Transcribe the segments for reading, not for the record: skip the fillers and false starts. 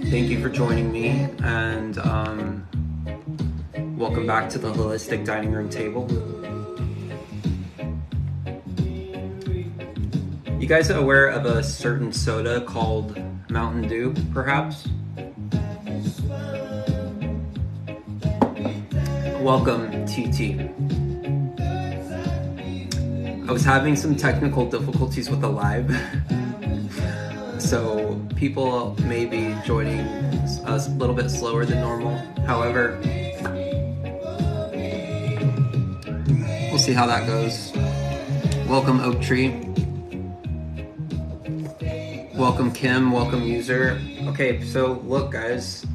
Thank you for joining me, and welcome back to the Holistic Dining Room Table. You guys are aware of a certain soda called Mountain Dew, perhaps? Welcome, TT. I was having some technical difficulties with the live, so people may be joining us a little bit slower than normal. However, we'll see how that goes. Welcome, Oak Tree. Welcome, Kim. Welcome, user. Okay, so look, guys.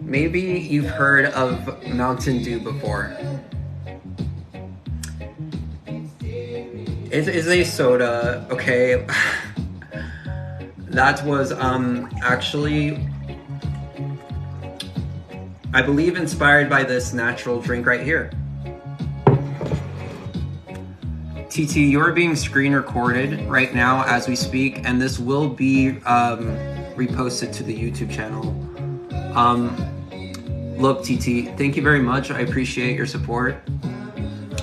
Maybe you've heard of Mountain Dew before. It is a soda, okay? That was actually, I believe, inspired by this natural drink right here. TT, you're being screen recorded right now as we speak, and this will be reposted to the YouTube channel. Look, TT, thank you very much. I appreciate your support.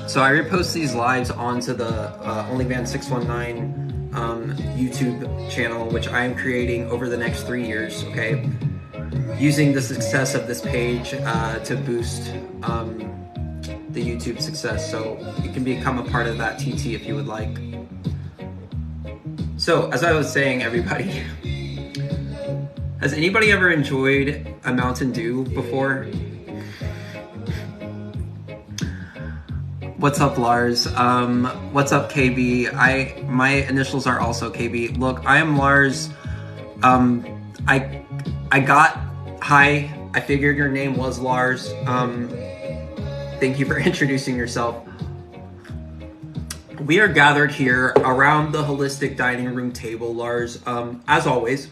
So I repost these lives onto the OnlyVan619 YouTube channel, which I am creating over the next 3 years, okay? Using the success of this page to boost the YouTube success. So you can become a part of that, TT, if you would like. So, as I was saying, everybody, has anybody ever enjoyed a Mountain Dew before? What's up, Lars? What's up, KB? My initials are also KB. Look, I am Lars. I got, hi, I figured your name was Lars. Thank you for introducing yourself. We are gathered here around the Holistic Dining Room Table, Lars, as always,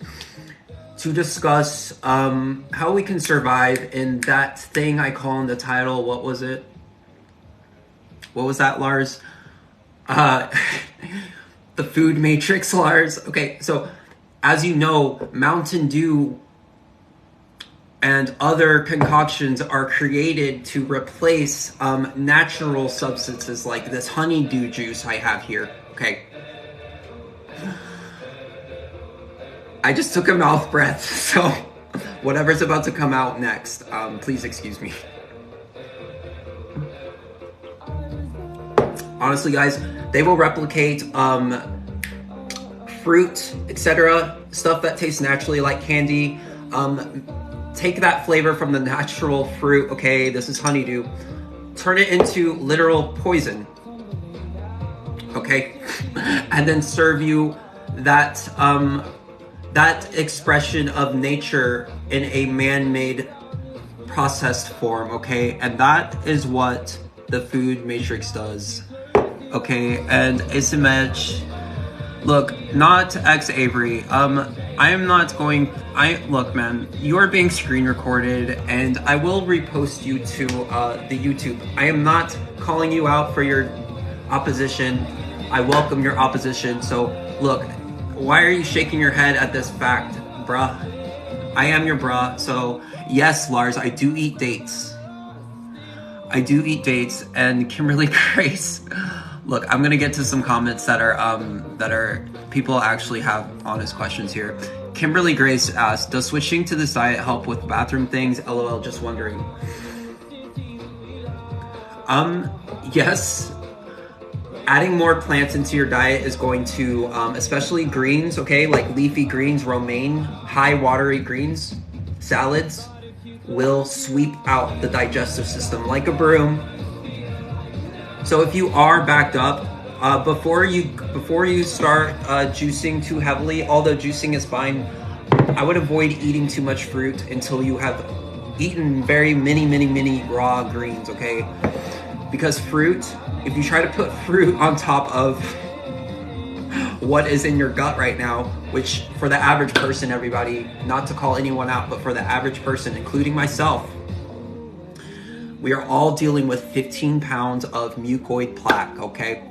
to discuss how we can survive in that thing I call in the title. What was it? What was that, Lars? The food matrix, Lars. Okay, so as you know, Mountain Dew and other concoctions are created to replace natural substances like this honeydew juice I have here. Okay. I just took a mouth breath, so whatever's about to come out next, please excuse me. Honestly, guys, they will replicate fruit, etc., stuff that tastes naturally like candy. Take that flavor from the natural fruit, okay, this is honeydew, turn it into literal poison, okay, and then serve you that that expression of nature in a man-made processed form, okay, and that is what the food matrix does, okay. And Ismej, look, not X Avery, I am not going, look, man, you are being screen recorded and I will repost you to the YouTube. I am not calling you out for your opposition. I welcome your opposition. So look, why are you shaking your head at this fact, bruh? I am your bruh. So yes, Lars, I do eat dates. I do eat dates. And Kimberly Grace, look, I'm gonna get to some comments that are people actually have honest questions here. Kimberly Grace asked, does switching to this diet help with bathroom things? LOL, just wondering. Yes. Adding more plants into your diet is going to, especially greens, okay, like leafy greens, romaine, high watery greens, salads, will sweep out the digestive system like a broom. So if you are backed up, before you start juicing too heavily, although juicing is fine, I would avoid eating too much fruit until you have eaten very many raw greens, okay? Because fruit, if you try to put fruit on top of what is in your gut right now, which for the average person, everybody, not to call anyone out, but for the average person, including myself, we are all dealing with 15 pounds of mucoid plaque, okay?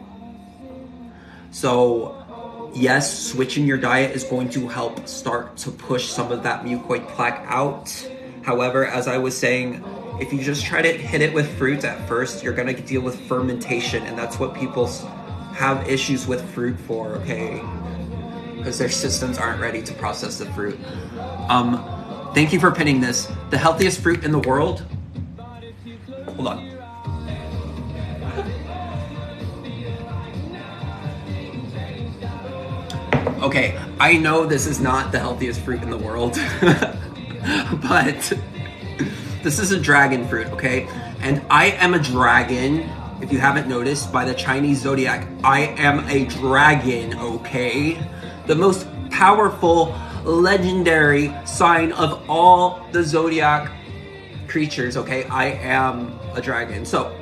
So yes, switching your diet is going to help start to push some of that mucoid plaque out. However, as I was saying, if you just try to hit it with fruit at first, you're gonna deal with fermentation, and that's what people have issues with fruit for, okay? Because their systems aren't ready to process the fruit. Thank you for pinning this. The healthiest fruit in the world. Hold on. Okay, I know this is not the healthiest fruit in the world, but this is a dragon fruit, okay? And I am a dragon, if you haven't noticed, by the Chinese zodiac. I am a dragon, okay? The most powerful, legendary sign of all the zodiac creatures, okay? I am a dragon. So,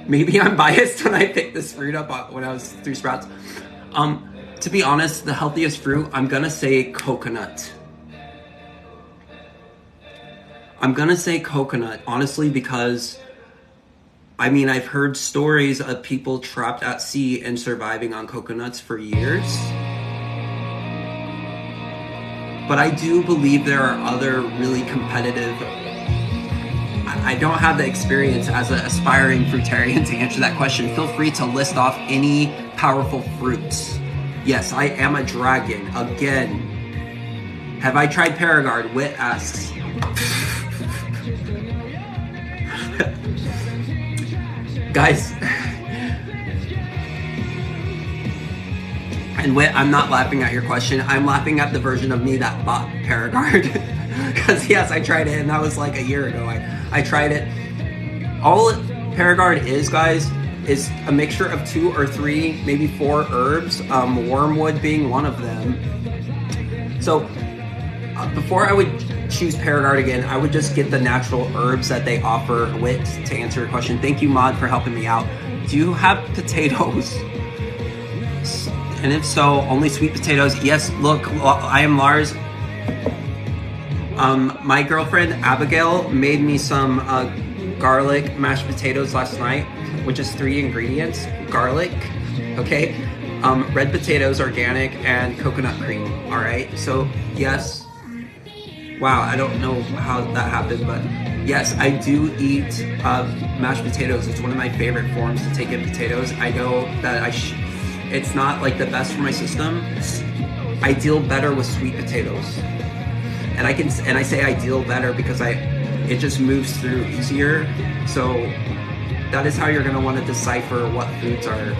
maybe I'm biased when I picked this fruit up when I was through Sprouts. To be honest, the healthiest fruit, I'm gonna say coconut. I'm gonna say coconut, honestly, because I mean, I've heard stories of people trapped at sea and surviving on coconuts for years. But I do believe there are other really competitive. I don't have the experience as an aspiring fruitarian to answer that question. Feel free to list off any powerful fruits. Yes, I am a dragon. Again. Have I tried Paragard? Wit asks. Guys. And Wit, I'm not laughing at your question. I'm laughing at the version of me that bought Paragard. Because yes, I tried it, and that was like a year ago. I tried it. All Paragard is, guys, is a mixture of 2 or 3, maybe 4 herbs, wormwood being one of them. So before I would choose Paragard again, I would just get the natural herbs that they offer. Wit, to answer your question. Thank you, Mod, for helping me out. Do you have potatoes? And if so, only sweet potatoes? Yes, look, I am Lars. My girlfriend, Abigail, made me some garlic mashed potatoes last night, which is 3 ingredients. Garlic, okay? Red potatoes, organic, and coconut cream, all right? So, yes. Wow, I don't know how that happened, but yes, I do eat mashed potatoes. It's one of my favorite forms to take in potatoes. I know that it's not like the best for my system. I deal better with sweet potatoes. And I say I deal better because it just moves through easier. So that is how you're gonna want to decipher what foods are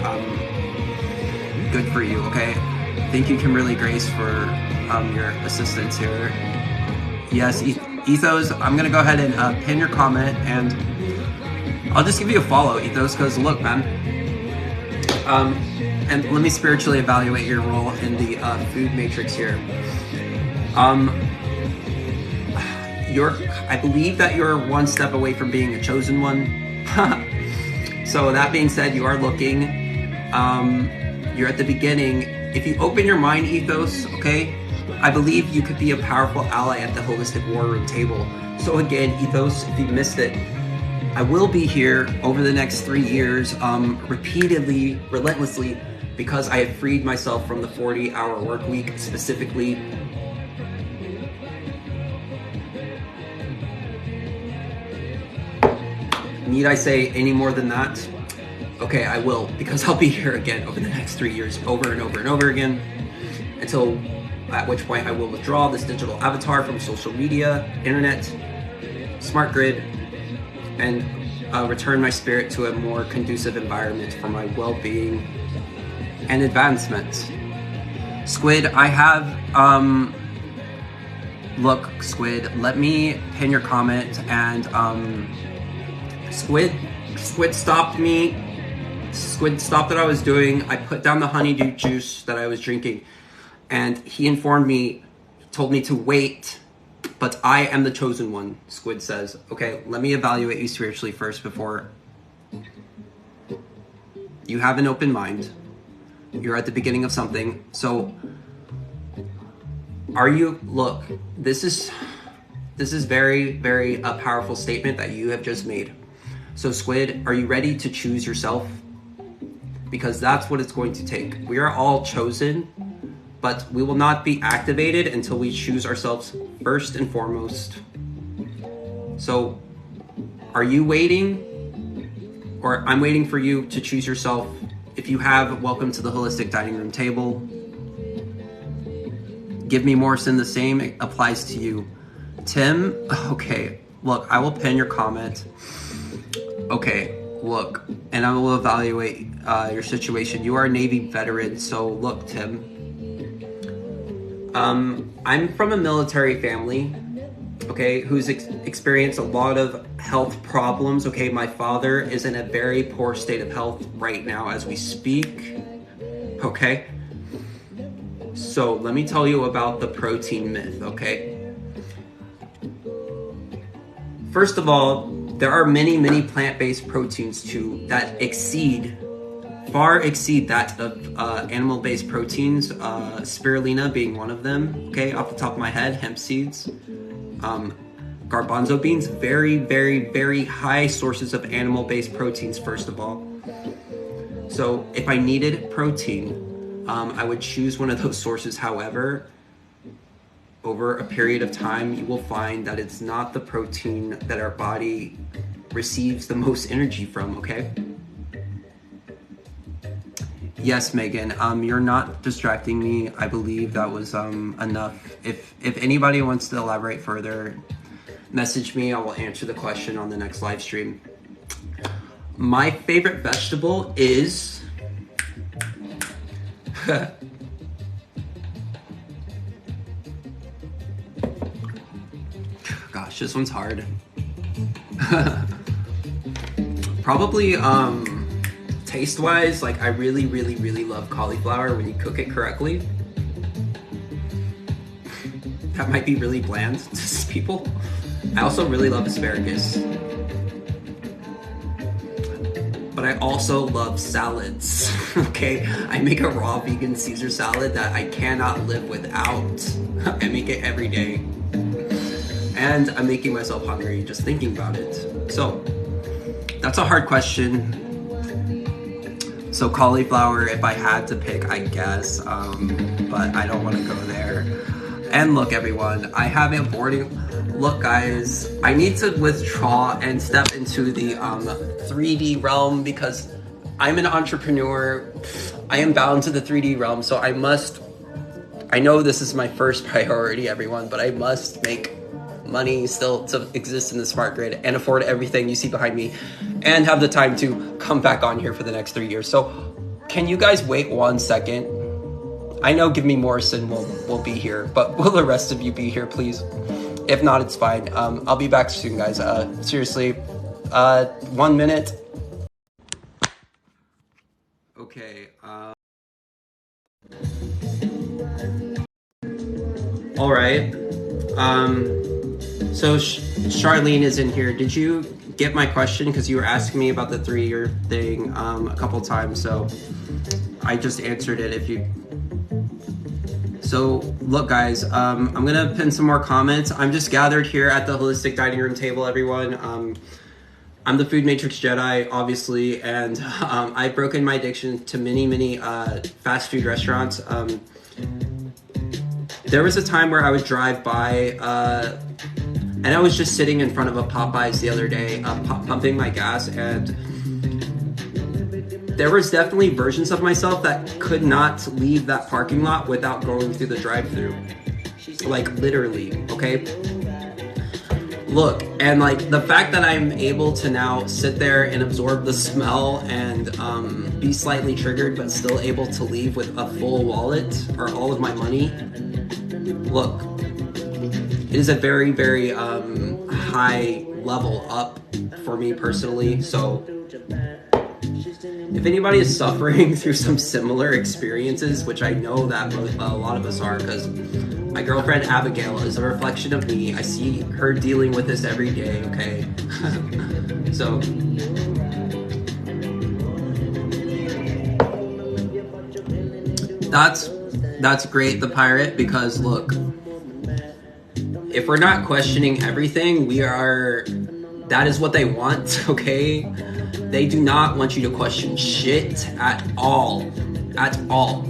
good for you, okay? Thank you, Kimberly Grace, for your assistance here. Yes, Ethos, I'm gonna go ahead and pin your comment, and I'll just give you a follow, Ethos, because look, man. And let me spiritually evaluate your role in the food matrix here. I believe that you're one step away from being a chosen one. So that being said, you are looking. You're at the beginning. If you open your mind, Ethos, okay, I believe you could be a powerful ally at the Holistic War Room table. So again, Ethos, if you missed it, I will be here over the next 3 years, repeatedly, relentlessly, because I have freed myself from the 40-hour work week, specifically. Need I say any more than that? Okay, I will, because I'll be here again over the next 3 years, over and over and over again, until at which point I will withdraw this digital avatar from social media, internet, smart grid, and return my spirit to a more conducive environment for my well-being and advancement. Squid, I have, look, Squid, let me pin your comment, and Squid stopped me. Squid stopped what I was doing. I put down the honeydew juice that I was drinking, and he informed me, told me to wait, but I am the chosen one, Squid says. Okay, let me evaluate you spiritually first before. You have an open mind. You're at the beginning of something. So, are you, look, this is very, very a powerful statement that you have just made. So Squid, are you ready to choose yourself? because that's what it's going to take. We are all chosen, but we will not be activated until we choose ourselves first and foremost. So, are you waiting? Or I'm waiting for you to choose yourself. If you have, welcome to the Holistic Dining Room Table. Give me Morrison, the same applies to you. Tim, okay, look, I will pin your comment. Okay, look, and I will evaluate your situation. You are a Navy veteran, so look, Tim. I'm from a military family, okay, who's experienced a lot of health problems, okay? My father is in a very poor state of health right now as we speak, okay? So let me tell you about the protein myth, okay? First of all, there are many plant-based proteins too that far exceed that of animal-based proteins, spirulina being one of them, okay, off the top of my head, hemp seeds, garbanzo beans, very high sources of animal-based proteins, first of all. So if I needed protein, I would choose one of those sources. However, over a period of time, you will find that it's not the protein that our body receives the most energy from, okay? Yes, Megan, you're not distracting me. I believe that was enough. If anybody wants to elaborate further, message me. I will answer the question on the next live stream. My favorite vegetable is... Gosh, this one's hard. Probably, taste-wise, like I really love cauliflower when you cook it correctly. That might be really bland to some people. I also really love asparagus. But I also love salads, okay? I make a raw vegan Caesar salad that I cannot live without. I make it every day. And I'm making myself hungry just thinking about it. So, that's a hard question. So cauliflower, if I had to pick, I guess, but I don't want to go there. And look, everyone, I have a boarding... Look, guys, I need to withdraw and step into the 3D realm because I'm an entrepreneur. I am bound to the 3D realm, so I know this is my first priority, everyone, but I must make money still to exist in the smart grid and afford everything you see behind me and have the time to come back on here for the next 3 years. So can you guys wait 1 second? I know Give Me Morrison will be here, but will the rest of you be here, please? If not, it's fine. I'll be back soon, guys. Seriously, 1 minute. Okay. All right. So Charlene is in here. Did you get my question? Because you were asking me about the 3-year thing a couple times. So I just answered it. So look, guys, I'm gonna pin some more comments. I'm just gathered here at the Holistic Dining Room Table, everyone. I'm the Food Matrix Jedi, obviously, and I've broken my addiction to many fast food restaurants. There was a time where I would drive by, and I was just sitting in front of a Popeyes the other day, pumping my gas, and there was definitely versions of myself that could not leave that parking lot without going through the drive-thru. Like, literally, okay? Look, and like the fact that I'm able to now sit there and absorb the smell and be slightly triggered but still able to leave with a full wallet or all of my money, look, it is a very high level up for me personally. So if anybody is suffering through some similar experiences, which I know that a lot of us are, because my girlfriend Abigail is a reflection of me. I see her dealing with this every day, okay? So, that's great, the pirate, because look, if we're not questioning everything, we are That is what they want, okay? They do not want you to question shit at all. At all.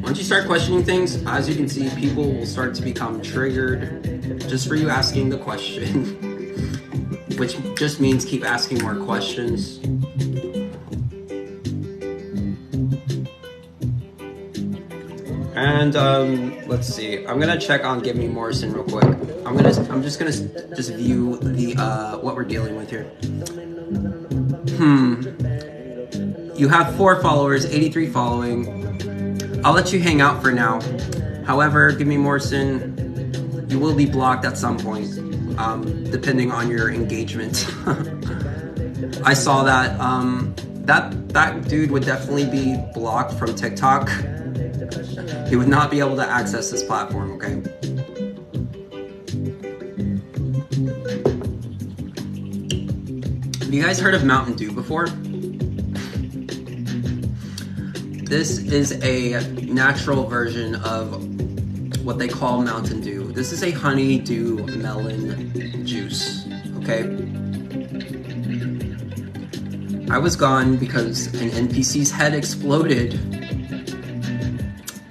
Once you start questioning things, as you can see, people will start to become triggered just for you asking the question. Which just means keep asking more questions. And let's see. I'm gonna check on Give Me Morrison real quick. I'm just gonna view the what we're dealing with here. You have 4 followers, 83 following. I'll let you hang out for now. However, Give Me Morrison, you will be blocked at some point, depending on your engagement. I saw that that dude would definitely be blocked from TikTok. He would not be able to access this platform, okay? Have you guys heard of Mountain Dew before? This is a natural version of what they call Mountain Dew. This is a honeydew melon juice, okay? I was gone because an NPC's head exploded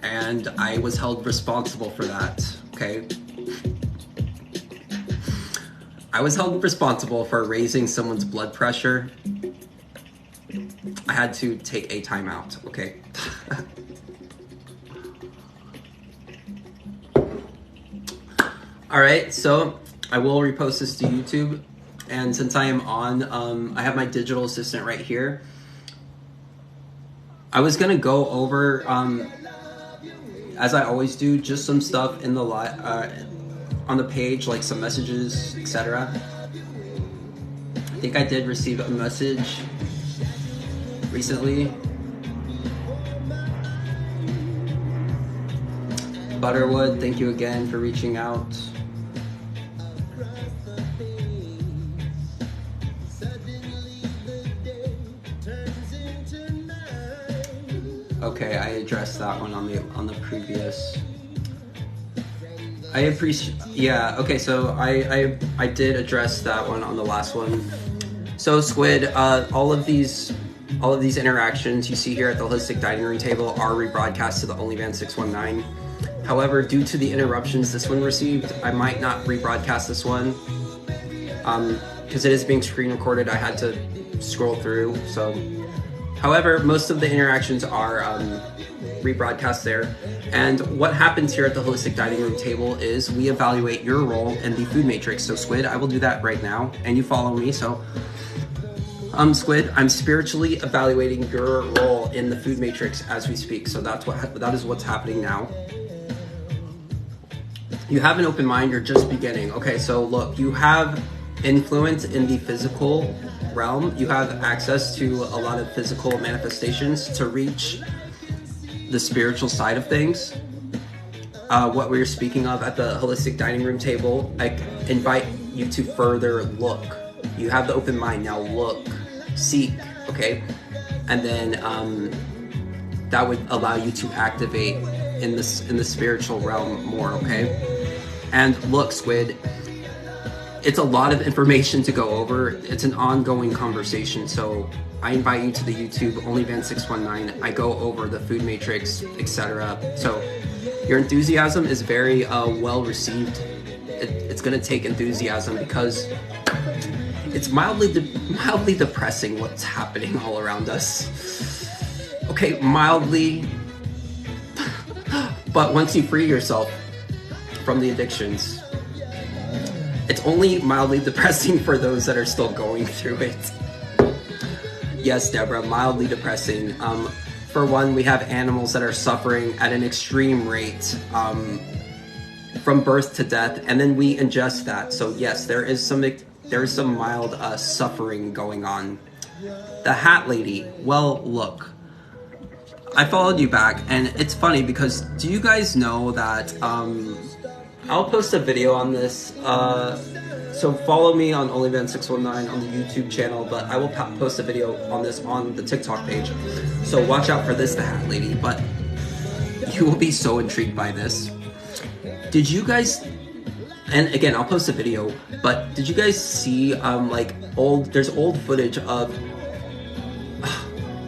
and I was held responsible for that, okay? I was held responsible for raising someone's blood pressure. I had to take a timeout, okay? Alright, so I will repost this to YouTube. And since I am on, I have my digital assistant right here. I was gonna go over, as I always do, just some stuff in the on the page, like some messages, etc. I think I did receive a message recently. Butterwood, thank you again for reaching out. Okay, I addressed that one on the previous. I appreciate. Yeah. Okay. So I did address that one on the last one. So Squid, all of these interactions you see here at the Holistic Dining Room table are rebroadcast to the OnlyFans 619. However, due to the interruptions this one received, I might not rebroadcast this one. Because it is being screen recorded, I had to scroll through. So, however, most of the interactions are rebroadcast there. And what happens here at the Holistic Dining Room table is we evaluate your role in the food matrix. So Squid, I will do that right now, and you follow me. So, Squid, I'm spiritually evaluating your role in the food matrix as we speak. So that is what's happening now. You have an open mind, you're just beginning. Okay, so look, you have influence in the physical realm. You have access to a lot of physical manifestations to reach the spiritual side of things. What we were speaking of at the Holistic Dining Room table, I invite you to further look. You have the open mind, now look, seek, okay? And then that would allow you to activate in the spiritual realm more, okay? And look, Squid, it's a lot of information to go over. It's an ongoing conversation, so I invite you to the YouTube OnlyFans 619. I go over the food matrix, etc. So your enthusiasm is very well received. It's gonna take enthusiasm because it's mildly depressing what's happening all around us. Okay, mildly, but once you free yourself from the addictions, it's only mildly depressing for those that are still going through it. Yes, Deborah, mildly depressing. For one, we have animals that are suffering at an extreme rate from birth to death, and then we ingest that. So yes, there is some mild suffering going on. The Hat Lady, well, look, I followed you back, and it's funny because do you guys know that I'll post a video on this, so follow me on OnlyFans 619 on the YouTube channel, but I will post a video on this on the TikTok page, so watch out for this, the Hat Lady, but you will be so intrigued by this. Did you guys And again, I'll post a video, but did you guys see like there's old footage of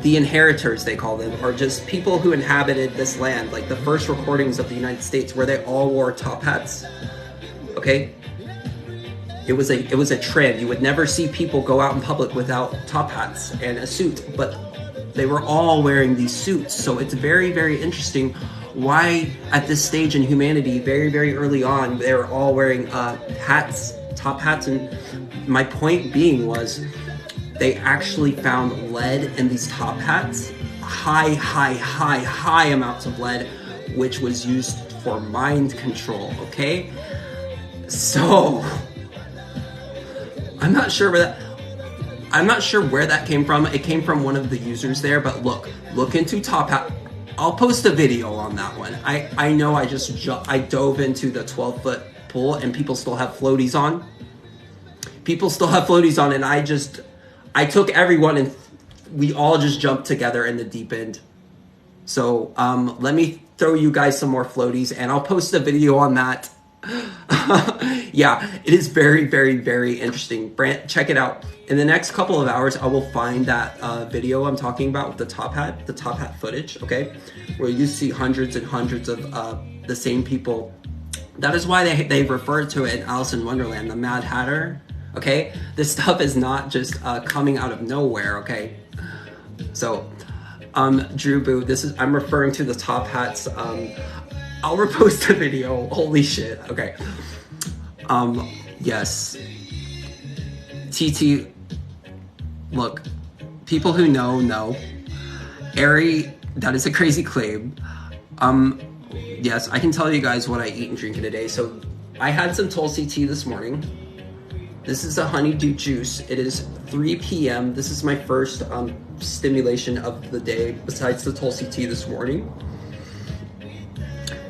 the inheritors, they call them, or just people who inhabited this land, like the first recordings of the United States where they all wore top hats. Okay? It was a trend. You would never see people go out in public without top hats and a suit, but they were all wearing these suits. So it's very, very interesting why at this stage in humanity, very, very early on, they were all wearing hats, top hats. And my point being was they actually found lead in these top hats, high amounts of lead, which was used for mind control, okay? So I'm not sure where that came from. It came from one of the users there, but look into top hat. I'll post a video on that one. I know I dove into the 12-foot pool and people still have floaties on. And I took everyone and we all just jumped together in the deep end. So let me throw you guys some more floaties and I'll post a video on that. Yeah, it is very, very, very interesting. Check it out. In the next couple of hours, I will find that video I'm talking about with the top hat footage, okay? Where you see hundreds and hundreds of the same people. That is why they refer to it in Alice in Wonderland, the Mad Hatter, okay? This stuff is not just coming out of nowhere, okay? So, Drew Boo, I'm referring to the top hats. I'll repost the video. Holy shit. Okay. Yes. TT, look, people who know. Ari, that is a crazy claim. Yes, I can tell you guys what I eat and drink in a day. So I had some Tulsi tea this morning. This is a honeydew juice. It is 3 p.m. This is my first stimulation of the day besides the Tulsi tea this morning.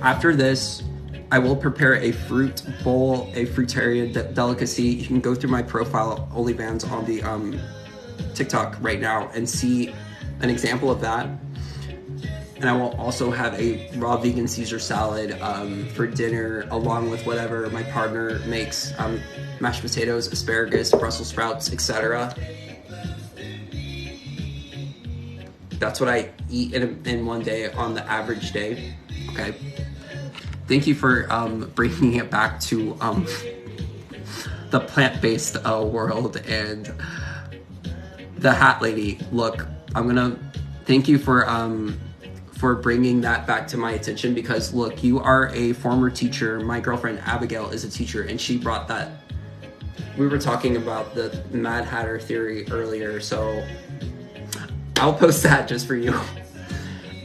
After this, I will prepare a fruit bowl, a fruitarian delicacy. You can go through my profile, OnlyFans, on the TikTok right now and see an example of that. And I will also have a raw vegan Caesar salad for dinner, along with whatever my partner makes, mashed potatoes, asparagus, Brussels sprouts, etc. That's what I eat in one day on the average day, okay? Thank you for bringing it back to the plant-based world and the hat lady. Look, I'm gonna thank you for bringing that back to my attention, because look, you are a former teacher. My girlfriend Abigail is a teacher, and she brought that. We were talking about the Mad Hatter theory earlier, so I'll post that just for you.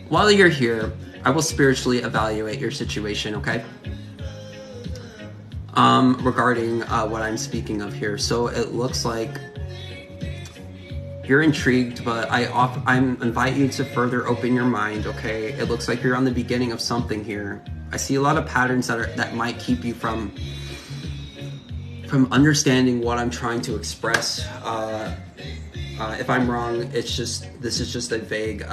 While you're here, I will spiritually evaluate your situation, okay? Regarding what I'm speaking of here. So it looks like you're intrigued, but I invite you to further open your mind, okay? It looks like you're on the beginning of something here. I see a lot of patterns that might keep you from understanding what I'm trying to express. If I'm wrong, this is just a vague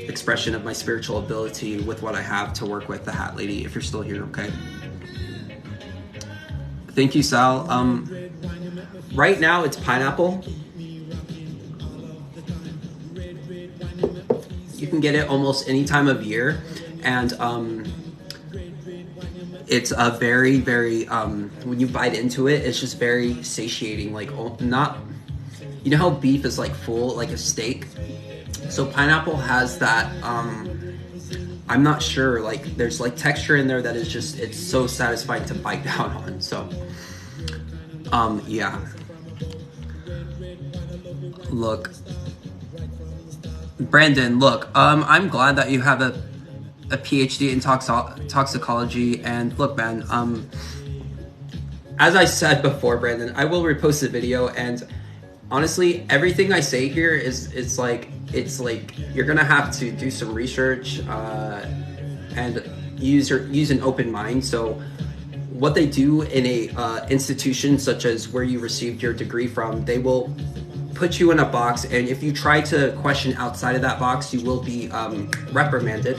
expression of my spiritual ability with what I have to work with the hat lady, if you're still here, okay? Thank you, Sal. Right now it's pineapple. You can get it almost any time of year, and it's a very, very when you bite into it, it's just very satiating. Like, not, you know how beef is like full, like a steak? So pineapple has that, I'm not sure, like there's like texture in there that is just, it's so satisfying to bite down on. So, yeah. Look, Brandon, look, I'm glad that you have a PhD in toxicology, and look, man, as I said before, Brandon, I will repost the video, and honestly, everything I say here it's like you're gonna have to do some research and use an open mind. So what they do in a institution such as where you received your degree from, they will put you in a box, and if you try to question outside of that box, you will be reprimanded.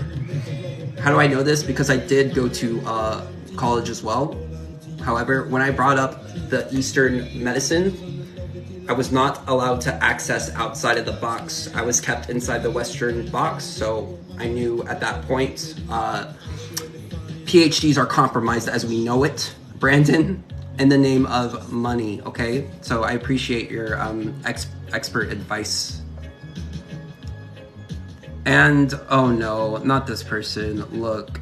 How do I know this? Because I did go to college as well, However, when I brought up the Eastern medicine, I was not allowed to access outside of the box. I was kept inside the Western box, so I knew at that point, PhDs are compromised as we know it, Brandon, in the name of money, okay? So I appreciate your expert advice. And, oh no, not this person, look.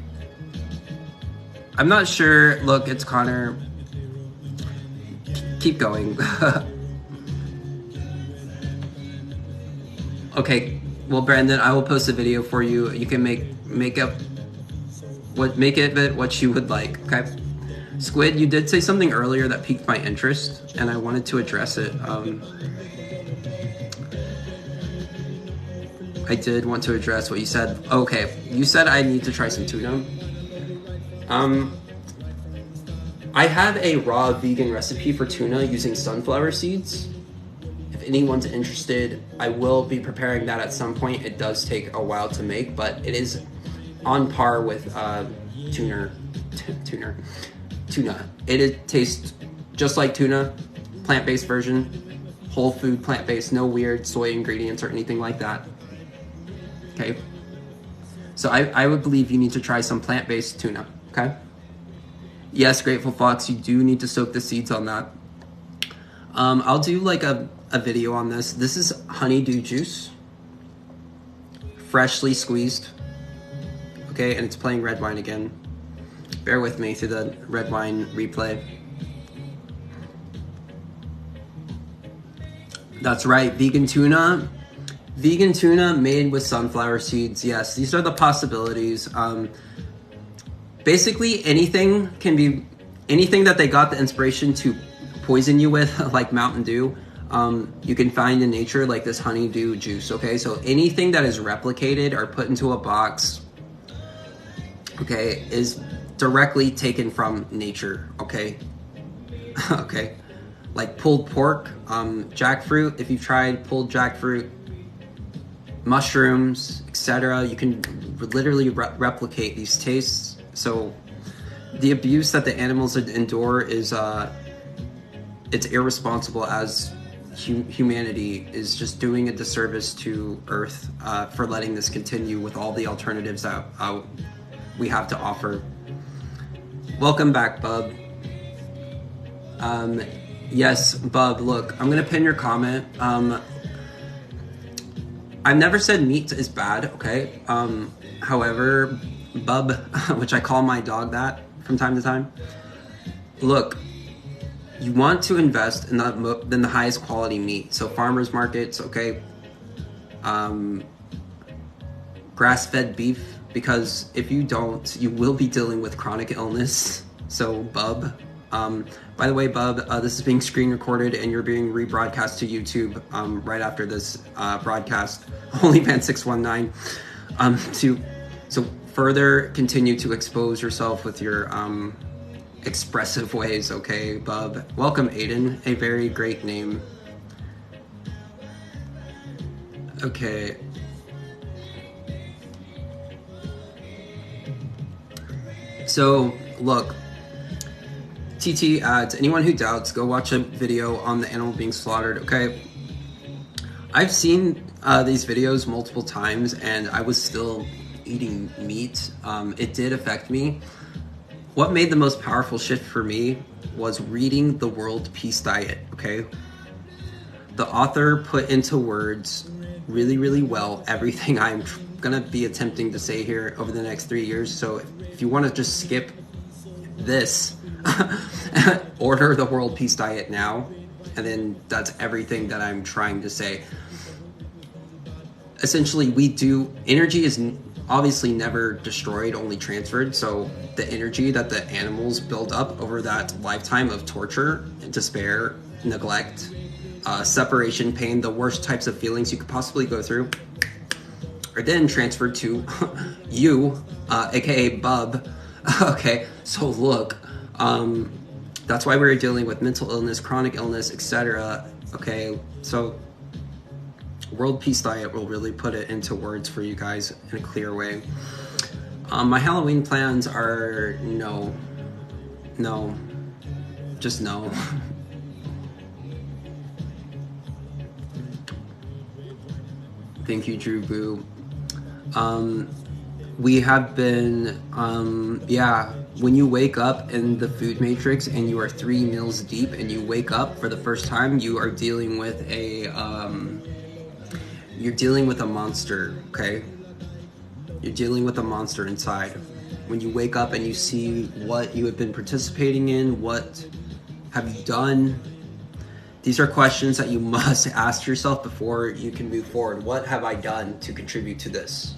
I'm not sure, look, it's Connor. Keep going. Okay, well, Brandon, I will post a video for you. You can make it what you would like, okay? Squid, you did say something earlier that piqued my interest, and I wanted to address it. I did want to address what you said. Okay, you said I need to try some tuna. I have a raw vegan recipe for tuna using sunflower seeds. If anyone's interested, I will be preparing that at some point. It does take a while to make, but it is on par with tuna. It tastes just like tuna, plant-based version, whole food, plant-based, no weird soy ingredients or anything like that. Okay, so I would believe you need to try some plant-based tuna, okay? Yes, Grateful Fox, you do need to soak the seeds on that. I'll do like a video on this. This is honeydew juice, freshly squeezed, okay, and it's playing red wine again. Bear with me through the red wine replay. That's right, vegan tuna. Vegan tuna made with sunflower seeds. Yes, these are the possibilities. Basically, anything that they got the inspiration to poison you with, like Mountain Dew, you can find in nature, like this honeydew juice, okay? So anything that is replicated or put into a box, okay, is directly taken from nature, okay? Okay, like pulled pork, jackfruit, if you've tried pulled jackfruit, mushrooms, etc., you can literally replicate these tastes. So the abuse that the animals endure is it's irresponsible, as humanity is just doing a disservice to Earth for letting this continue with all the alternatives that we have to offer. Welcome back, Bub. Yes, Bub, look, I'm gonna pin your comment. I've never said meat is bad, okay? However, Bub, which I call my dog that from time to time, look, you want to invest in the highest quality meat. So farmers markets, okay? Grass-fed beef, because if you don't, you will be dealing with chronic illness. So Bub, by the way, Bub, this is being screen recorded and you're being rebroadcast to YouTube right after this broadcast, OnlyFan619, so further continue to expose yourself with your expressive ways, okay, Bub? Welcome, Aiden, a very great name. Okay. So, look, TT adds, anyone who doubts, go watch a video on the animal being slaughtered, okay? I've seen these videos multiple times and I was still eating meat. It did affect me. What made the most powerful shift for me was reading The World Peace Diet, okay? The author put into words really, really well everything I'm gonna be attempting to say here over the next 3 years. So if you wanna just skip this, order The World Peace Diet now, and then that's everything that I'm trying to say. Essentially, energy is obviously never destroyed, only transferred. So the energy that the animals build up over that lifetime of torture, despair, neglect, separation, pain, the worst types of feelings you could possibly go through, are then transferred to you, aka Bub. Okay, so look, that's why we're dealing with mental illness, chronic illness, etc. Okay, so World Peace Diet will really put it into words for you guys in a clear way. My Halloween plans are no. just know. Thank you, Drew Boo. We have been, yeah, when you wake up in the food matrix and you are 3 meals deep and you wake up for the first time, you are dealing with a monster, okay? You're dealing with a monster inside. When you wake up and you see what you have been participating in, what have you done? These are questions that you must ask yourself before you can move forward. What have I done to contribute to this?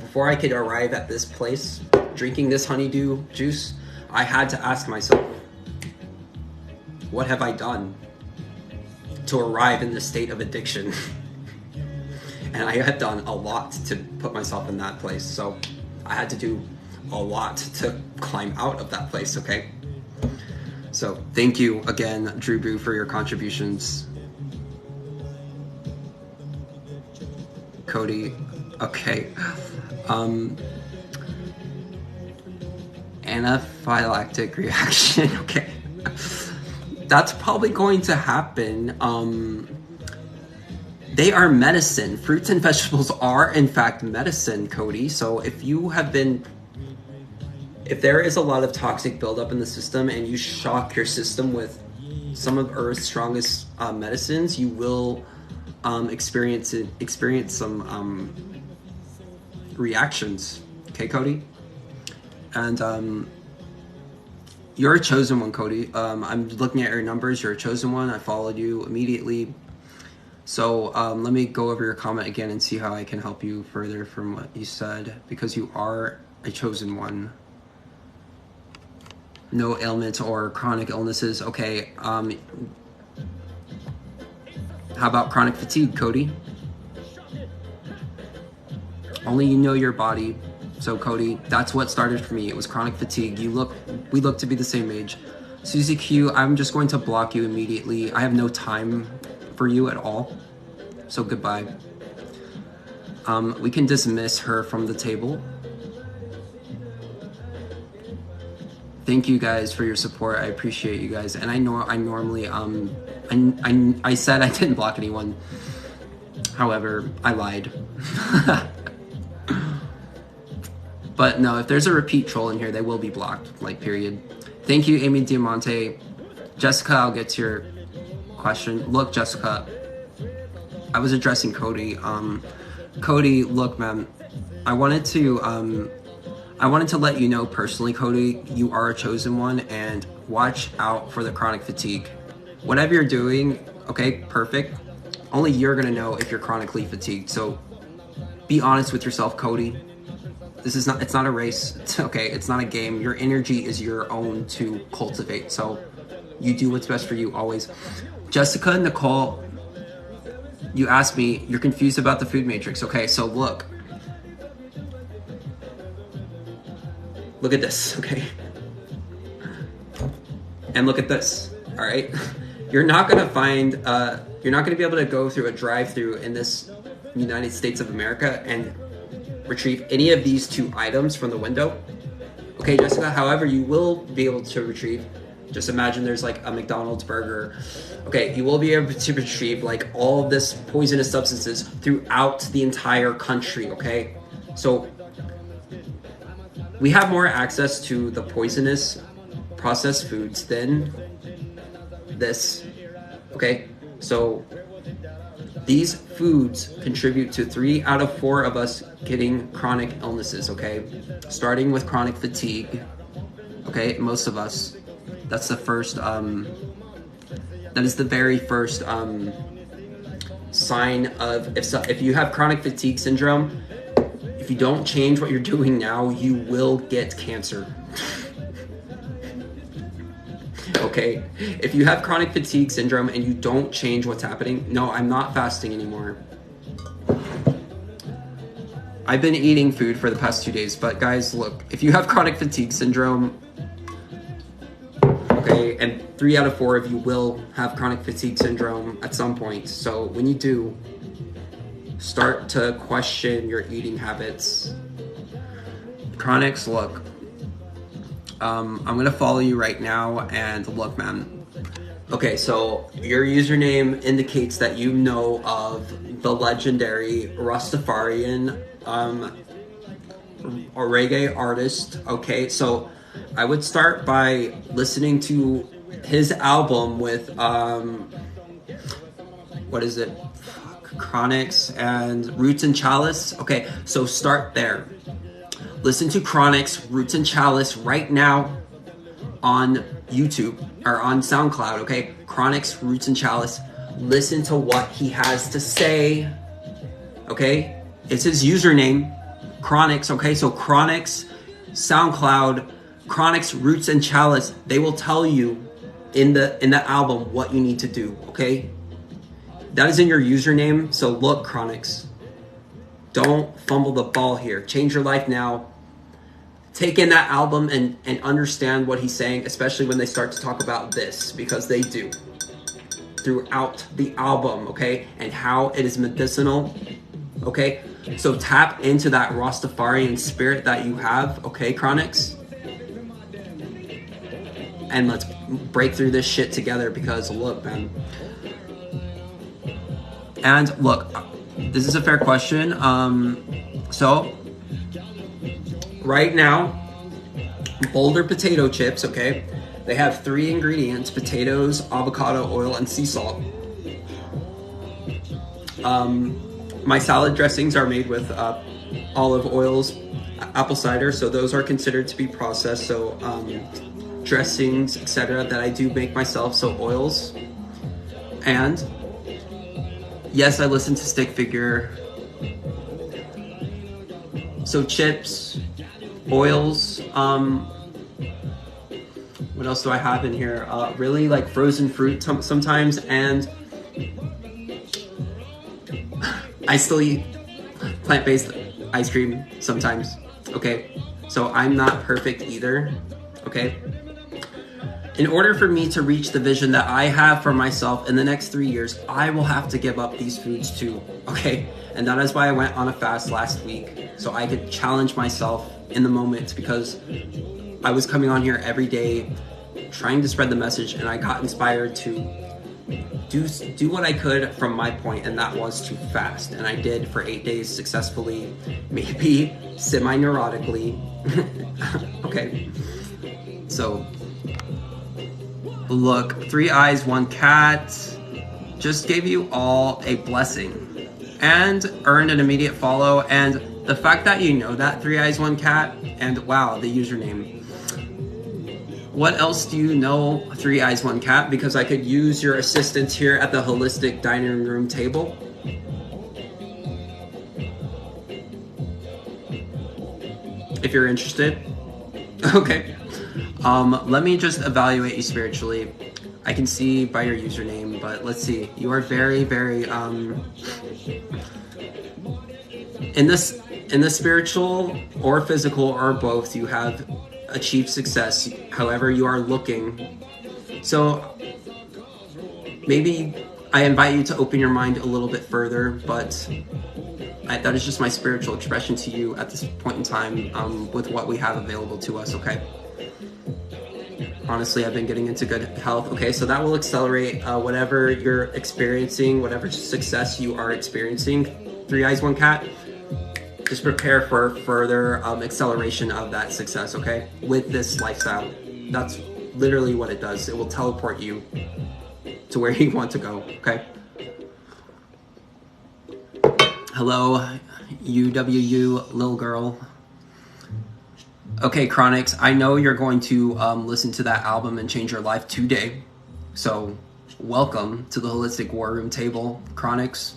Before I could arrive at this place, drinking this honeydew juice, I had to ask myself, what have I done to arrive in this state of addiction? And I had done a lot to put myself in that place. So I had to do a lot to climb out of that place, okay? So thank you again, Drew Boo, for your contributions. Cody, okay. Anaphylactic reaction, okay. That's probably going to happen. They are medicine. Fruits and vegetables are, in fact, medicine, Cody. So if there is a lot of toxic buildup in the system and you shock your system with some of Earth's strongest medicines, you will experience some reactions. Okay, Cody? And you're a chosen one, Cody. I'm looking at your numbers. You're a chosen one. I followed you immediately. So let me go over your comment again and see how I can help you further from what you said, because you are a chosen one. No ailments or chronic illnesses. Okay. How about chronic fatigue, Cody? Only you know your body. So Cody, that's what started for me. It was chronic fatigue. We look to be the same age. Susie Q, I'm just going to block you immediately. I have no time for you at all. So goodbye. We can dismiss her from the table. Thank you guys for your support. I appreciate you guys. And I normally I said I didn't block anyone. However, I lied. But no, if there's a repeat troll in here, they will be blocked, like, period. Thank you, Amy Diamante. Jessica, I'll get to your question. Look, Jessica, I was addressing Cody. Cody, look, man, I wanted to let you know personally, Cody, you are a chosen one, and watch out for the chronic fatigue. Whatever you're doing, okay, perfect. Only you're gonna know if you're chronically fatigued. So be honest with yourself, Cody. It's not a race. It's okay. It's not a game. Your energy is your own to cultivate. So you do what's best for you always. Jessica and Nicole, you asked me, you're confused about the food matrix. Okay, so look at this, okay? And look at this, all right? You're not gonna be able to go through a drive-through in this United States of America and retrieve any of these 2 items from the window. Okay, Jessica, however, you will be able to retrieve, just imagine there's like a McDonald's burger. Okay, you will be able to retrieve like all of this poisonous substances throughout the entire country, okay? So we have more access to the poisonous processed foods than this, okay? So these foods contribute to 3 out of 4 of us getting chronic illnesses, okay? Starting with chronic fatigue, okay? Most of us. That's the first, that is the very first sign of, if you have chronic fatigue syndrome, if you don't change what you're doing now, you will get cancer. Okay, if you have chronic fatigue syndrome and you don't change what's happening, no, I'm not fasting anymore. I've been eating food for the past 2 days, but guys, look, if you have chronic fatigue syndrome, okay, and 3 out of 4 of you will have chronic fatigue syndrome at some point. So when you do, start to question your eating habits. Chronics, look, I'm gonna follow you right now, and look, man. Okay, so your username indicates that you know of the legendary Rastafarian or reggae artist. Okay, so I would start by listening to his album with what is it? Chronixx and Roots and Chalice. Okay, so start there. Listen to Chronixx, Roots and Chalice right now on YouTube or on SoundCloud. Okay, Chronixx, Roots and Chalice. Listen to what he has to say. Okay, it's his username, Chronixx. Okay, so Chronixx, SoundCloud, Chronixx, Roots and Chalice. They will tell you in the album what you need to do. Okay, that is in your username. So look, Chronixx, don't fumble the ball here. Change your life now. Take in that album and understand what he's saying, especially when they start to talk about this, because they do throughout the album, okay, and how it is medicinal, okay? So tap into that Rastafarian spirit that you have, okay, Chronixx? And let's break through this shit together, because look, man. And look, this is a fair question. So right now, Boulder potato chips, okay? They have 3 ingredients: potatoes, avocado oil, and sea salt. My salad dressings are made with olive oils, apple cider, so those are considered to be processed. So dressings, etc., that I do make myself, so oils. And yes, I listen to Stick Figure. So chips, oils, what else do I have in here? Really like frozen fruit sometimes, and I still eat plant-based ice cream sometimes, okay? So I'm not perfect either, okay? In order for me to reach the vision that I have for myself in the next 3 years, I will have to give up these foods too, okay? And that is why I went on a fast last week, so I could challenge myself in the moment, because I was coming on here every day trying to spread the message, and I got inspired to do what I could from my point, and that was to fast. And I did for 8 days successfully, maybe semi-neurotically. Okay, so look, 3 eyes, 1 cat just gave you all a blessing and earned an immediate follow. And the fact that you know that 3 eyes, 1 cat, and wow, the username. What else do you know, 3 eyes, 1 cat? Because I could use your assistance here at the Holistic Dining Room table. If you're interested. Okay. Let me just evaluate you spiritually. I can see by your username, but let's see. You are very, very, in the spiritual or physical or both, you have achieved success, however you are looking. So maybe I invite you to open your mind a little bit further, but that is just my spiritual expression to you at this point in time, with what we have available to us, okay? Honestly, I've been getting into good health, okay? So that will accelerate whatever you're experiencing, whatever success you are experiencing. 3 eyes, 1 cat. Just prepare for further acceleration of that success, okay? With this lifestyle. That's literally what it does. It will teleport you to where you want to go, okay? Hello, UWU, little girl. Okay, Chronixx, I know you're going to listen to that album and change your life today. So, welcome to the Holistic War Room table, Chronixx.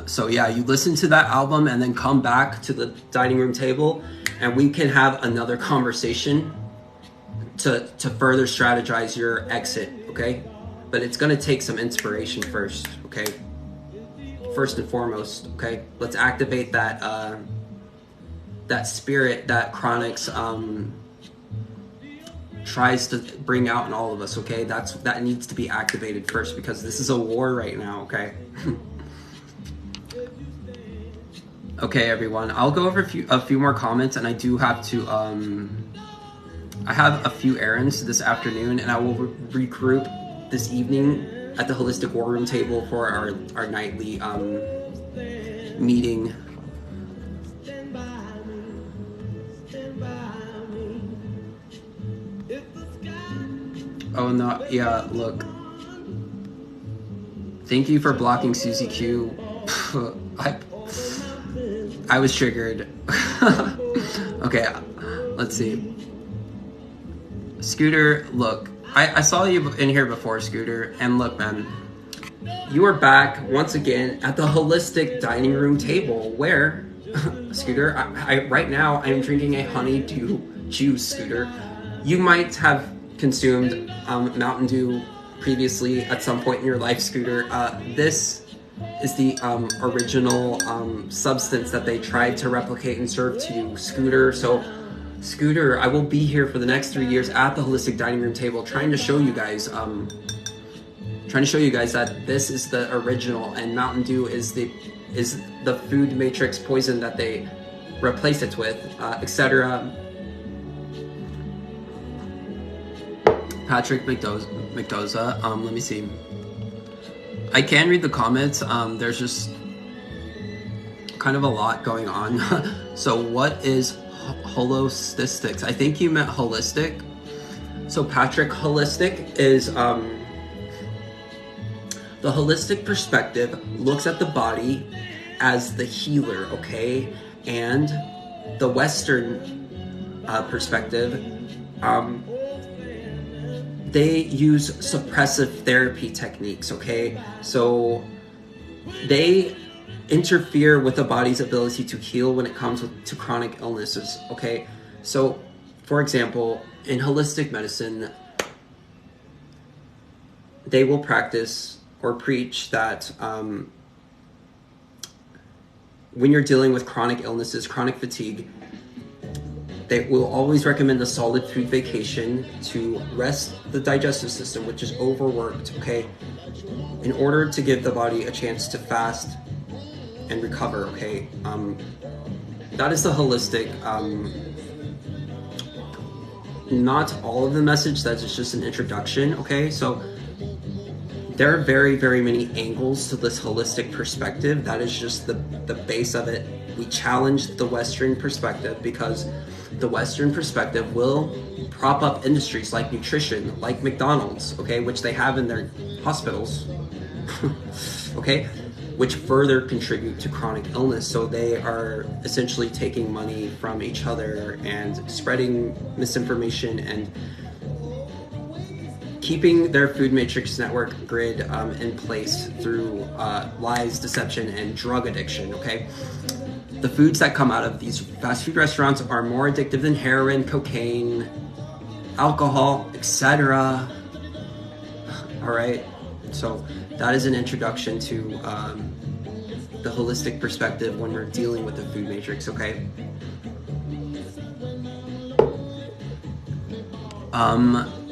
So yeah, you listen to that album and then come back to the dining room table, and we can have another conversation to further strategize your exit, okay? But it's gonna take some inspiration first, okay? First and foremost, okay? Let's activate that that spirit that Chronixx tries to bring out in all of us, okay? That needs to be activated first, because this is a war right now, okay? Okay, everyone. I'll go over a few more comments, and I do have to. I have a few errands this afternoon, and I will regroup this evening at the Holistic War Room table for our nightly meeting. Oh no! Yeah, look. Thank you for blocking Susie Q. I was triggered. Okay, let's see. Scooter, look, I saw you in here before, Scooter, and look, man, you are back once again at the Holistic Dining Room table where, Scooter, I right now I am drinking a honeydew juice, Scooter. You might have consumed Mountain Dew previously at some point in your life, Scooter. This is the original substance that they tried to replicate and serve to you, Scooter. So, Scooter, I will be here for the next 3 years at the Holistic Dining Room table, trying to show you guys, that this is the original, and Mountain Dew is the food matrix poison that they replace it with, etc. Patrick McDoza. Let me see. I can read the comments. There's just kind of a lot going on. So what is holistics? I think you meant holistic. So Patrick, holistic is the holistic perspective looks at the body as the healer, okay? And the Western perspective, they use suppressive therapy techniques, okay? So they interfere with the body's ability to heal when it comes to chronic illnesses, okay? So, for example, in holistic medicine, they will practice or preach that when you're dealing with chronic illnesses, chronic fatigue, they will always recommend a solid food vacation to rest the digestive system, which is overworked, okay? In order to give the body a chance to fast and recover, okay? That is the holistic, not all of the message, that is just an introduction, okay? So there are very, very many angles to this holistic perspective. That is just the base of it. We challenge the Western perspective because the Western perspective will prop up industries like nutrition, like McDonald's, okay, which they have in their hospitals, okay, which further contribute to chronic illness. So they are essentially taking money from each other and spreading misinformation and keeping their food matrix network grid in place through lies, deception, and drug addiction, okay? The foods that come out of these fast food restaurants are more addictive than heroin, cocaine, alcohol, etc. All right, so that is an introduction to the holistic perspective when we're dealing with the food matrix, okay?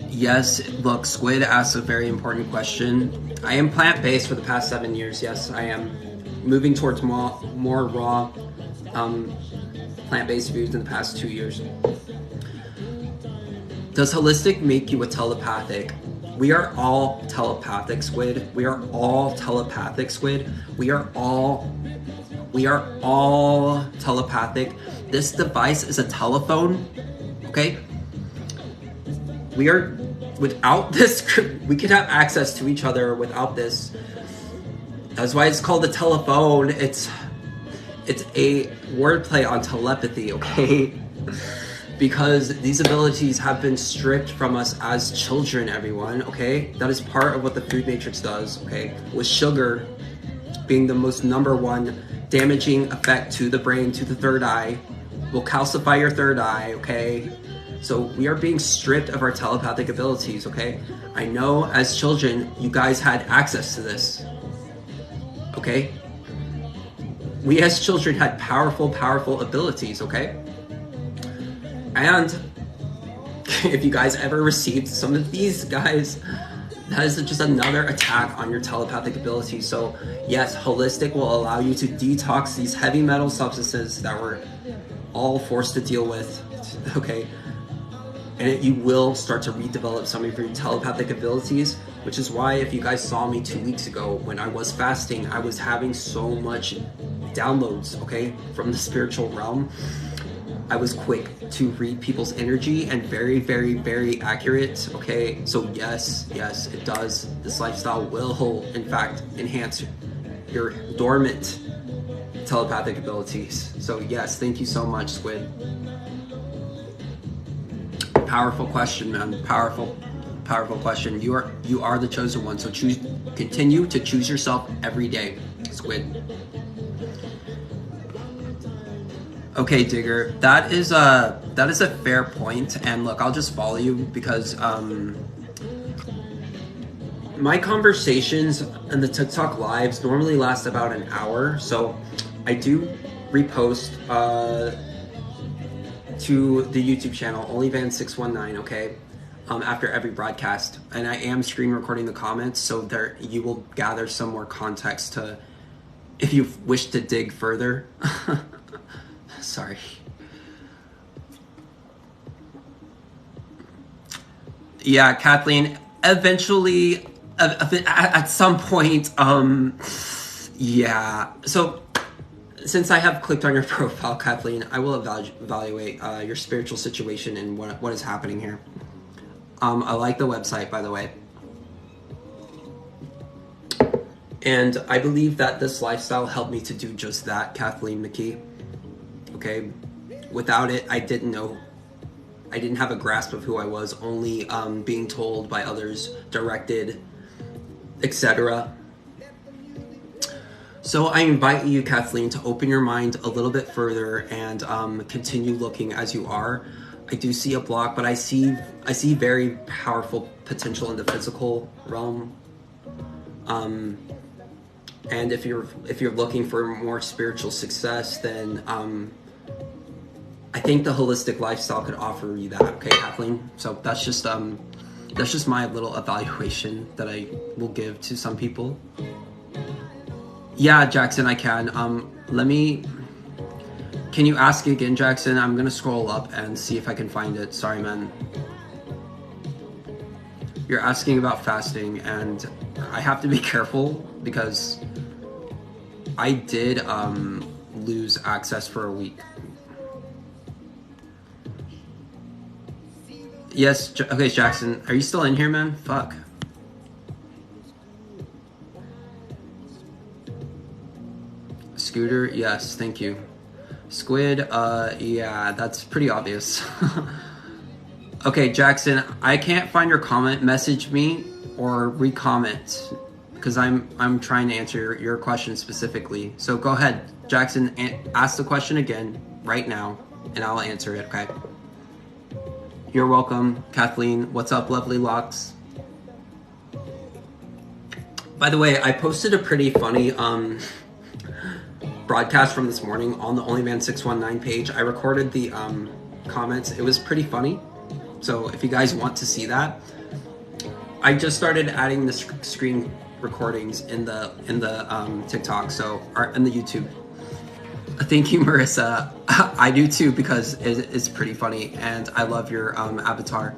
Yes, look, Squid asks a very important question. I am plant-based for the past 7 years. Yes, I am moving towards more raw plant-based foods in the past 2 years. Does holistic make you a telepathic? We are all telepathic, Squid. We are all telepathic, Squid. We are all telepathic. This device is a telephone, okay? We are, without this, we could have access to each other without this. That's why it's called a telephone. It's a wordplay on telepathy, okay? Because these abilities have been stripped from us as children, everyone, okay? That is part of what the food matrix does, okay? With sugar being the most #1 damaging effect to the brain, to the third eye, will calcify your third eye, okay? So we are being stripped of our telepathic abilities, okay? I know as children, you guys had access to this, okay? We as children had powerful, powerful abilities, okay? And if you guys ever received some of these guys, that is just another attack on your telepathic ability. So yes, holistic will allow you to detox these heavy metal substances that we're all forced to deal with, okay? And you will start to redevelop some of your telepathic abilities, which is why if you guys saw me 2 weeks ago when I was fasting, I was having so much downloads, okay, from the spiritual realm. I was quick to read people's energy and very, very, very accurate, okay? So yes, it does. This lifestyle will, in fact, enhance your dormant telepathic abilities. So yes, thank you so much, Squid. Powerful question, man. Powerful question. You are the chosen one. So continue to choose yourself every day, Squid. Okay, Digger, that is a fair point. And look, I'll just follow you because my conversations and the TikTok lives normally last about an hour. So I do repost to the YouTube channel OnlyVan619, okay, after every broadcast, and I am screen recording the comments, so there you will gather some more context to if you wish to dig further. Sorry. Yeah, Kathleen, eventually at some point, yeah, so since I have clicked on your profile, Kathleen, I will evaluate your spiritual situation and what is happening here. I like the website, by the way. And I believe that this lifestyle helped me to do just that, Kathleen McKee. Okay? Without it, I didn't have a grasp of who I was, only being told by others, directed, etc. So I invite you, Kathleen, to open your mind a little bit further and continue looking as you are. I do see a block, but I see very powerful potential in the physical realm. And if you're looking for more spiritual success, then I think the holistic lifestyle could offer you that. Okay, Kathleen. So that's just my little evaluation that I will give to some people. Yeah, Jackson, I can. Can you ask again, Jackson? I'm gonna scroll up and see if I can find it. Sorry, man. You're asking about fasting, and I have to be careful because I did lose access for a week. Yes, okay, Jackson, are you still in here, man? Fuck. Scooter, yes, thank you. Squid, yeah, that's pretty obvious. Okay, Jackson, I can't find your comment. Message me or re-comment because I'm trying to answer your question specifically. So go ahead, Jackson, ask the question again right now, and I'll answer it. Okay. You're welcome, Kathleen. What's up, lovely locks? By the way, I posted a pretty funny broadcast from this morning on the OnlyVan619 page. I recorded the comments. It was pretty funny. So if you guys want to see that, I just started adding the screen recordings in the TikTok, or in the YouTube. Thank you, Marissa. I do too because it's pretty funny, and I love your avatar.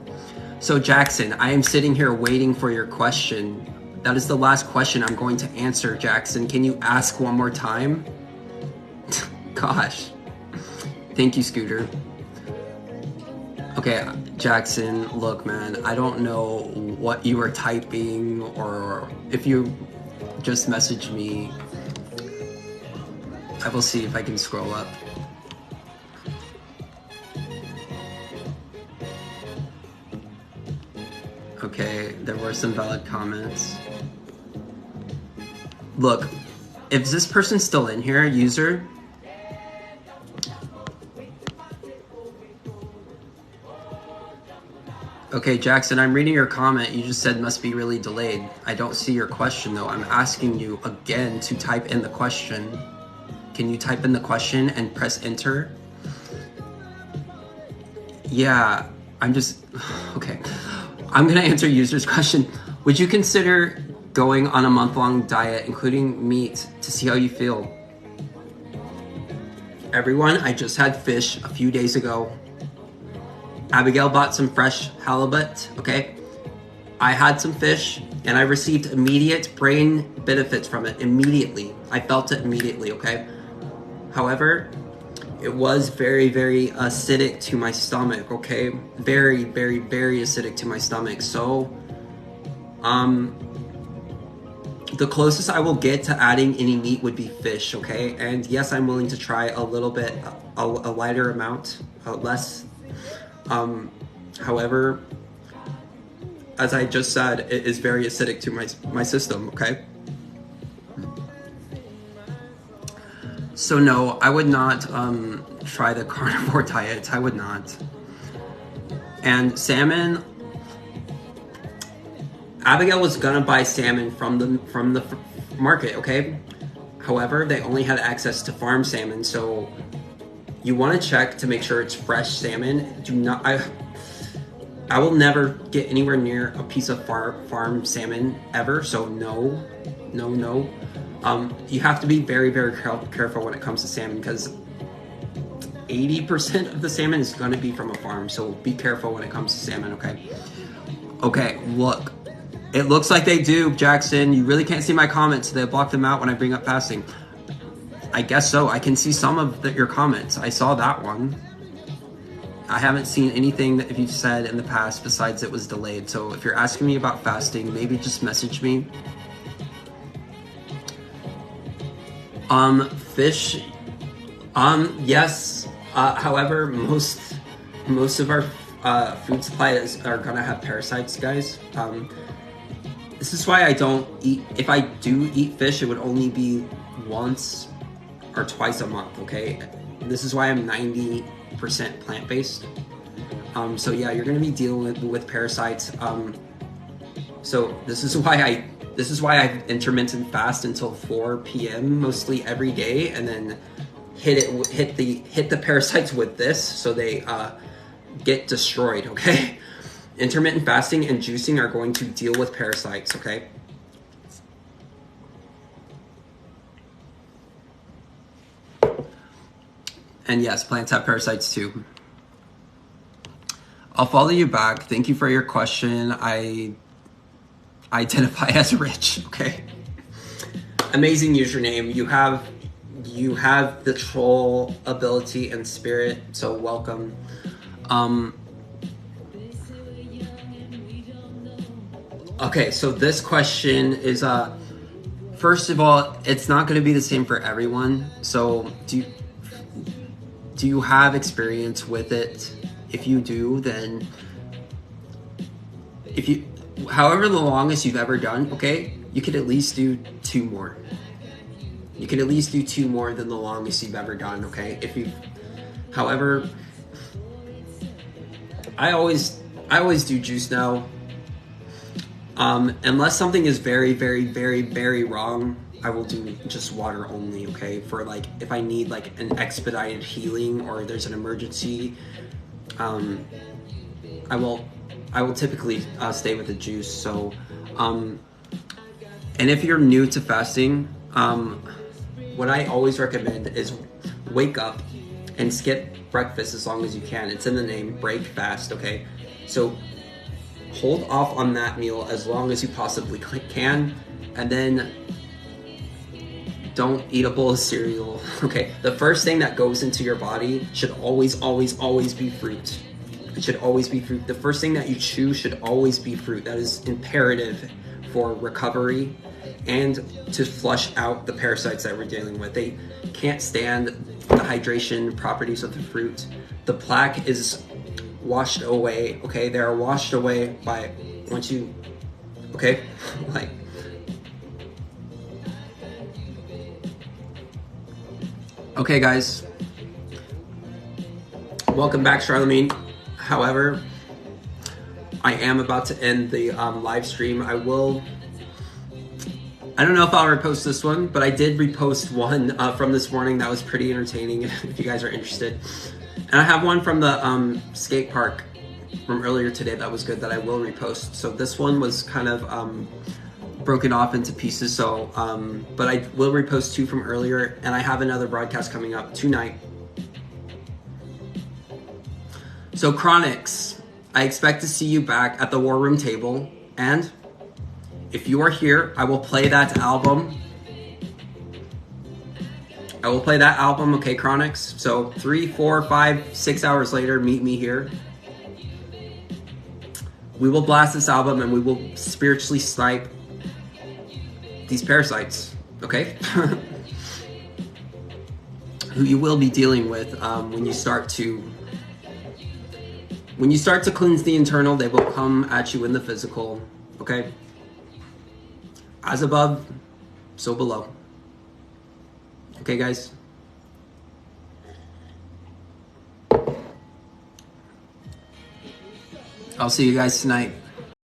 So Jackson, I am sitting here waiting for your question. That is the last question I'm going to answer, Jackson. Can you ask one more time? Gosh. Thank you, Scooter. Okay, Jackson, look, man, I don't know what you were typing or if you just messaged me. I will see if I can scroll up. Okay, there were some valid comments. Look, if this person's still in here, user, okay, Jackson, I'm reading your comment. You just said must be really delayed. I don't see your question though. I'm asking you again to type in the question. Can you type in the question and press enter? Yeah, I'm just, okay. I'm gonna answer user's question. Would you consider going on a month-long diet, including meat, to see how you feel? Everyone, I just had fish a few days ago. Abigail bought some fresh halibut, okay? I had some fish, and I received immediate brain benefits from it immediately. I felt it immediately, okay? However, it was very, very acidic to my stomach, okay? Very, very, very acidic to my stomach. So, the closest I will get to adding any meat would be fish, okay? And yes, I'm willing to try a little bit, a lighter amount, less. However, as I just said, it is very acidic to my system, okay? So no, I would not try the carnivore diet. I would not. And salmon, Abigail was gonna buy salmon from the market, okay? However, they only had access to farm salmon, so you want to check to make sure it's fresh salmon. Do not. I will never get anywhere near a piece of farm salmon ever. So no. You have to be very, very careful when it comes to salmon, because 80% of the salmon is going to be from a farm. So be careful when it comes to salmon, okay? Okay, look. It looks like they do, Jackson. You really can't see my comments. They block them out when I bring up fasting. I guess so. I can see some of your comments. I saw that one. I haven't seen anything that you've said in the past besides it was delayed. So if you're asking me about fasting, maybe just message me. Fish. Yes. However, most of our food supplies are gonna have parasites, guys. This is why I don't eat. If I do eat fish, it would only be once or twice a month. Okay. This is why I'm 90% plant-based. So yeah, you're gonna be dealing with parasites. So this is why I intermittent fast until 4 p.m. mostly every day, and then hit the parasites with this so they get destroyed. Okay, intermittent fasting and juicing are going to deal with parasites. Okay. And yes, plants have parasites too. I'll follow you back. Thank you for your question. I identify as rich, okay? Amazing username. You have the troll ability and spirit, so welcome. Okay, so this question is first of all, it's not going to be the same for everyone. So do you have experience with it? If you do, then however the longest you've ever done, okay, you could at least do 2 more. You can at least do 2 more than the longest you've ever done, okay? However, I always do juice now. Unless something is very, very, very, very wrong, I will do just water only, okay? For like, if I need like an expedited healing or there's an emergency, I will typically stay with the juice. So, and if you're new to fasting, what I always recommend is wake up and skip breakfast as long as you can. It's in the name, break fast, okay? So hold off on that meal as long as you possibly can, and then don't eat a bowl of cereal, okay? The first thing that goes into your body should always, always, always be fruit. It should always be fruit. The first thing that you chew should always be fruit. That is imperative for recovery and to flush out the parasites that we're dealing with. They can't stand the hydration properties of the fruit. The plaque is washed away, okay? They are washed away by once you, okay? Like, okay, guys. Welcome back, Charlemagne. However, I am about to end the live stream. I don't know if I'll repost this one, but I did repost one from this morning that was pretty entertaining if you guys are interested. And I have one from the skate park from earlier today that was good that I will repost. So this one was kind of broken off into pieces. So, but I will repost 2 from earlier, and I have another broadcast coming up tonight. So Chronix, I expect to see you back at the War Room table, and if you are here, I will play that album. I will play that album, okay, Chronix? So 3, 4, 5, 6 hours later, meet me here. We will blast this album and we will spiritually snipe these parasites, okay? Who you will be dealing with when you start to cleanse the internal, they will come at you in the physical, okay? As above, so below. Okay, guys? I'll see you guys tonight.